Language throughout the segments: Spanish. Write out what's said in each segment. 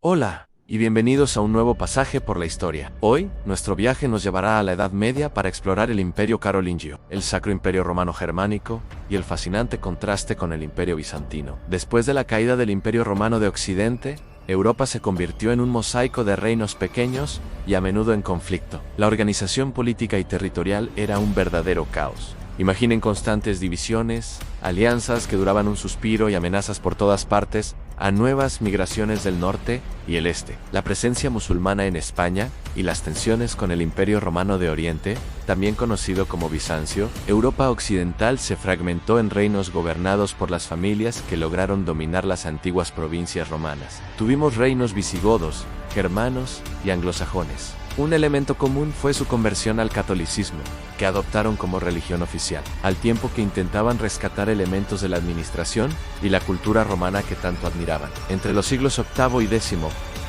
Hola, y bienvenidos a un nuevo pasaje por la historia. Hoy, nuestro viaje nos llevará a la Edad Media para explorar el Imperio Carolingio, el Sacro Imperio Romano Germánico y el fascinante contraste con el Imperio Bizantino. Después de la caída del Imperio Romano de Occidente, Europa se convirtió en un mosaico de reinos pequeños y a menudo en conflicto. La organización política y territorial era un verdadero caos. Imaginen constantes divisiones, alianzas que duraban un suspiro y amenazas por todas partes, a nuevas migraciones del norte y el este, la presencia musulmana en España y las tensiones con el Imperio Romano de Oriente, también conocido como Bizancio. Europa occidental se fragmentó en reinos gobernados por las familias que lograron dominar las antiguas provincias romanas. Tuvimos reinos visigodos, germanos y anglosajones. Un elemento común fue su conversión al catolicismo, que adoptaron como religión oficial, al tiempo que intentaban rescatar elementos de la administración y la cultura romana que tanto admiraban. Entre los siglos VIII y X,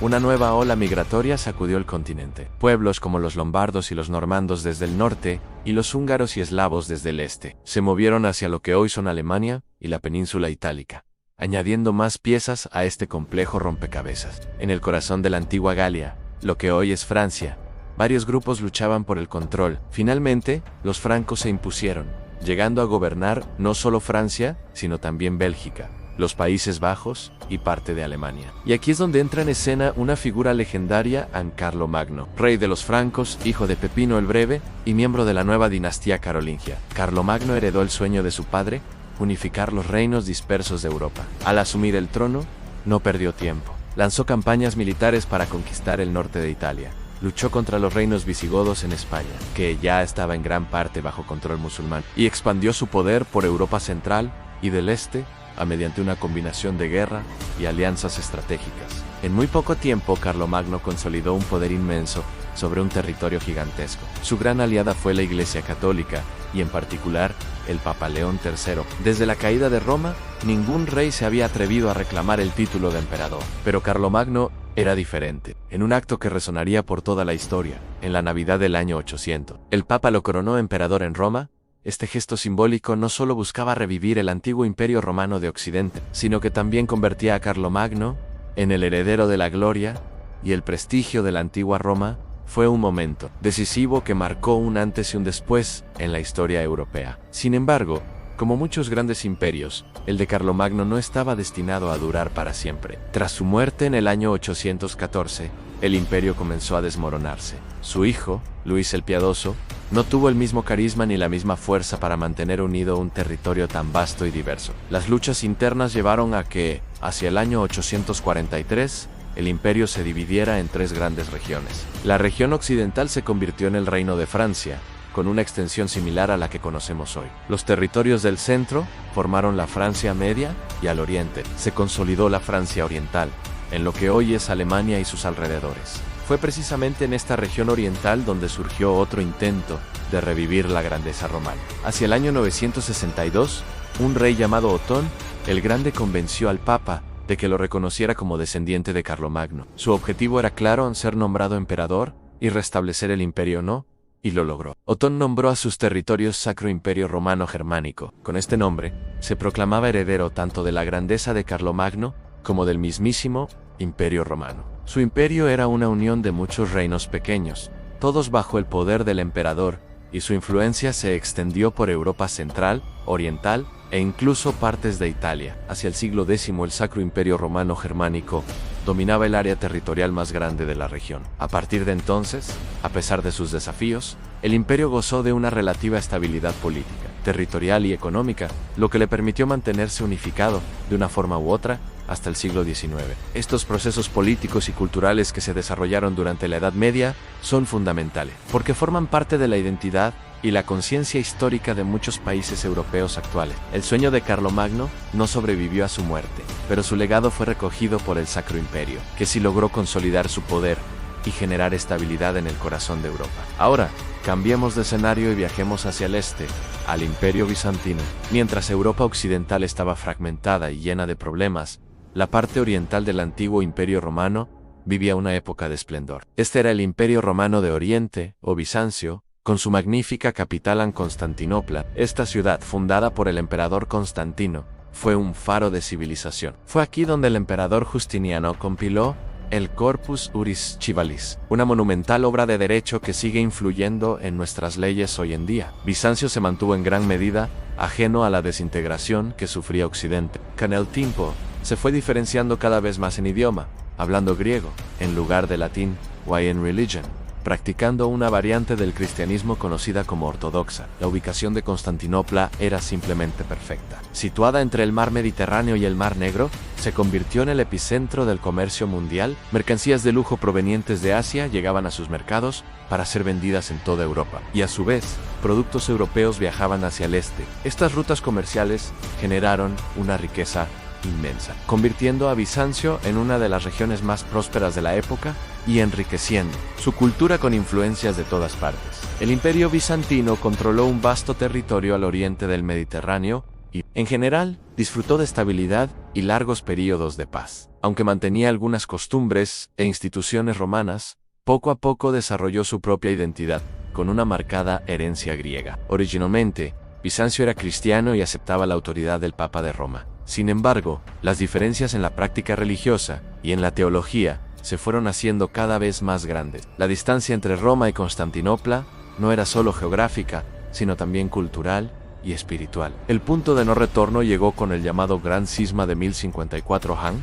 una nueva ola migratoria sacudió el continente. Pueblos como los lombardos y los normandos desde el norte, y los húngaros y eslavos desde el este, se movieron hacia lo que hoy son Alemania y la península itálica, añadiendo más piezas a este complejo rompecabezas. En el corazón de la antigua Galia, lo que hoy es Francia, varios grupos luchaban por el control. Finalmente, los francos se impusieron, llegando a gobernar no solo Francia, sino también Bélgica, los Países Bajos y parte de Alemania. Y aquí es donde entra en escena una figura legendaria, Carlomagno, rey de los francos, hijo de Pepino el Breve y miembro de la nueva dinastía carolingia. Carlomagno heredó el sueño de su padre, unificar los reinos dispersos de Europa. Al asumir el trono, no perdió tiempo. Lanzó campañas militares para conquistar el norte de Italia. Luchó contra los reinos visigodos en España, que ya estaba en gran parte bajo control musulmán, y expandió su poder por Europa central y del este, mediante una combinación de guerra y alianzas estratégicas. En muy poco tiempo, Carlomagno consolidó un poder inmenso sobre un territorio gigantesco. Su gran aliada fue la Iglesia Católica, y en particular, el Papa León III. Desde la caída de Roma, ningún rey se había atrevido a reclamar el título de emperador. Pero Carlomagno era diferente. En un acto que resonaría por toda la historia, en la Navidad del año 800, el Papa lo coronó emperador en Roma. Este gesto simbólico no solo buscaba revivir el antiguo Imperio Romano de Occidente, sino que también convertía a Carlomagno en el heredero de la gloria y el prestigio de la antigua Roma. Fue un momento decisivo que marcó un antes y un después en la historia europea. Sin embargo, como muchos grandes imperios, el de Carlomagno no estaba destinado a durar para siempre. Tras su muerte en el año 814, el imperio comenzó a desmoronarse. Su hijo, Luis el Piadoso, no tuvo el mismo carisma ni la misma fuerza para mantener unido un territorio tan vasto y diverso. Las luchas internas llevaron a que, hacia el año 843, el imperio se dividiera en tres grandes regiones. La región occidental se convirtió en el Reino de Francia, con una extensión similar a la que conocemos hoy. Los territorios del centro formaron la Francia Media, y al oriente se consolidó la Francia Oriental, en lo que hoy es Alemania y sus alrededores. Fue precisamente en esta región oriental donde surgió otro intento de revivir la grandeza romana. Hacia el año 962, un rey llamado Otón el Grande convenció al Papa de que lo reconociera como descendiente de Carlomagno. Su objetivo era claro: ser nombrado emperador y restablecer el imperio, y lo logró. Otón nombró a sus territorios Sacro Imperio Romano Germánico. Con este nombre, se proclamaba heredero tanto de la grandeza de Carlomagno como del mismísimo Imperio Romano. Su imperio era una unión de muchos reinos pequeños, todos bajo el poder del emperador, y su influencia se extendió por Europa central, oriental e incluso partes de Italia. Hacia el siglo X, el Sacro Imperio Romano Germánico dominaba el área territorial más grande de la región. A partir de entonces, a pesar de sus desafíos, el imperio gozó de una relativa estabilidad política, territorial y económica, lo que le permitió mantenerse unificado, de una forma u otra, hasta el siglo XIX. Estos procesos políticos y culturales que se desarrollaron durante la Edad Media son fundamentales, porque forman parte de la identidad y la conciencia histórica de muchos países europeos actuales. El sueño de Carlomagno no sobrevivió a su muerte, pero su legado fue recogido por el Sacro Imperio, que sí logró consolidar su poder y generar estabilidad en el corazón de Europa. Ahora, cambiemos de escenario y viajemos hacia el este, al Imperio Bizantino. Mientras Europa occidental estaba fragmentada y llena de problemas, la parte oriental del antiguo Imperio Romano vivía una época de esplendor. Este era el Imperio Romano de Oriente, o Bizancio, con su magnífica capital en Constantinopla. Esta ciudad, fundada por el emperador Constantino, fue un faro de civilización. Fue aquí donde el emperador Justiniano compiló el Corpus Juris Civilis, una monumental obra de derecho que sigue influyendo en nuestras leyes hoy en día. Bizancio se mantuvo en gran medida ajeno a la desintegración que sufría Occidente. Con el tiempo, se fue diferenciando cada vez más en idioma, hablando griego, en lugar de latín, o en religion, practicando una variante del cristianismo conocida como ortodoxa. La ubicación de Constantinopla era simplemente perfecta. Situada entre el mar Mediterráneo y el mar Negro, se convirtió en el epicentro del comercio mundial. Mercancías de lujo provenientes de Asia llegaban a sus mercados para ser vendidas en toda Europa, y a su vez, productos europeos viajaban hacia el este. Estas rutas comerciales generaron una riqueza inmensa, convirtiendo a Bizancio en una de las regiones más prósperas de la época y enriqueciendo su cultura con influencias de todas partes. El Imperio Bizantino controló un vasto territorio al oriente del Mediterráneo y, en general, disfrutó de estabilidad y largos períodos de paz. Aunque mantenía algunas costumbres e instituciones romanas, poco a poco desarrolló su propia identidad, con una marcada herencia griega. Originalmente, Bizancio era cristiano y aceptaba la autoridad del Papa de Roma. Sin embargo, las diferencias en la práctica religiosa y en la teología se fueron haciendo cada vez más grandes. La distancia entre Roma y Constantinopla no era solo geográfica, sino también cultural y espiritual. El punto de no retorno llegó con el llamado Gran Cisma de 1054 Han.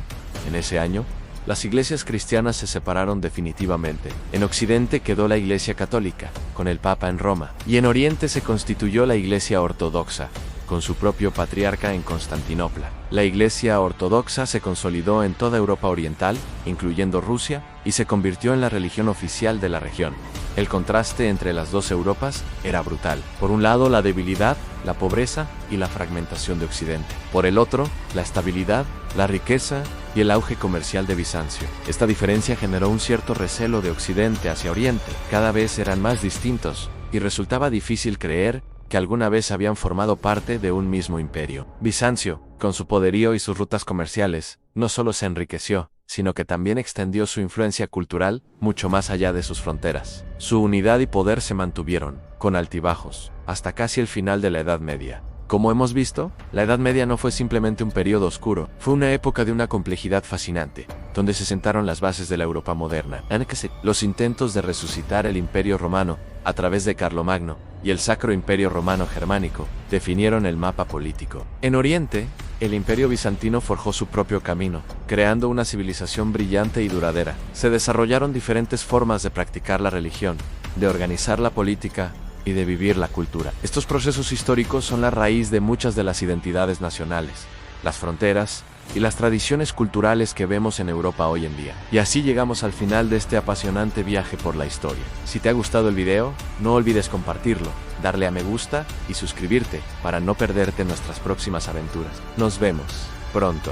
En ese año, las iglesias cristianas se separaron definitivamente. En Occidente quedó la Iglesia Católica, con el Papa en Roma, y en Oriente se constituyó la Iglesia Ortodoxa, con su propio patriarca en Constantinopla. La Iglesia Ortodoxa se consolidó en toda Europa Oriental, incluyendo Rusia, y se convirtió en la religión oficial de la región. El contraste entre las dos Europas era brutal. Por un lado, la debilidad, la pobreza y la fragmentación de Occidente. Por el otro, la estabilidad, la riqueza y el auge comercial de Bizancio. Esta diferencia generó un cierto recelo de Occidente hacia Oriente. Cada vez eran más distintos, y resultaba difícil creer que alguna vez habían formado parte de un mismo imperio. Bizancio, con su poderío y sus rutas comerciales, no solo se enriqueció, sino que también extendió su influencia cultural mucho más allá de sus fronteras. Su unidad y poder se mantuvieron, con altibajos, hasta casi el final de la Edad Media. Como hemos visto, la Edad Media no fue simplemente un periodo oscuro, fue una época de una complejidad fascinante, donde se sentaron las bases de la Europa moderna. Los intentos de resucitar el Imperio Romano, a través de Carlomagno, y el Sacro Imperio Romano Germánico, definieron el mapa político. En Oriente, el Imperio Bizantino forjó su propio camino, creando una civilización brillante y duradera. Se desarrollaron diferentes formas de practicar la religión, de organizar la política y de vivir la cultura. Estos procesos históricos son la raíz de muchas de las identidades nacionales, las fronteras y las tradiciones culturales que vemos en Europa hoy en día. Y así llegamos al final de este apasionante viaje por la historia. Si te ha gustado el video, no olvides compartirlo, darle a me gusta y suscribirte para no perderte nuestras próximas aventuras. Nos vemos pronto.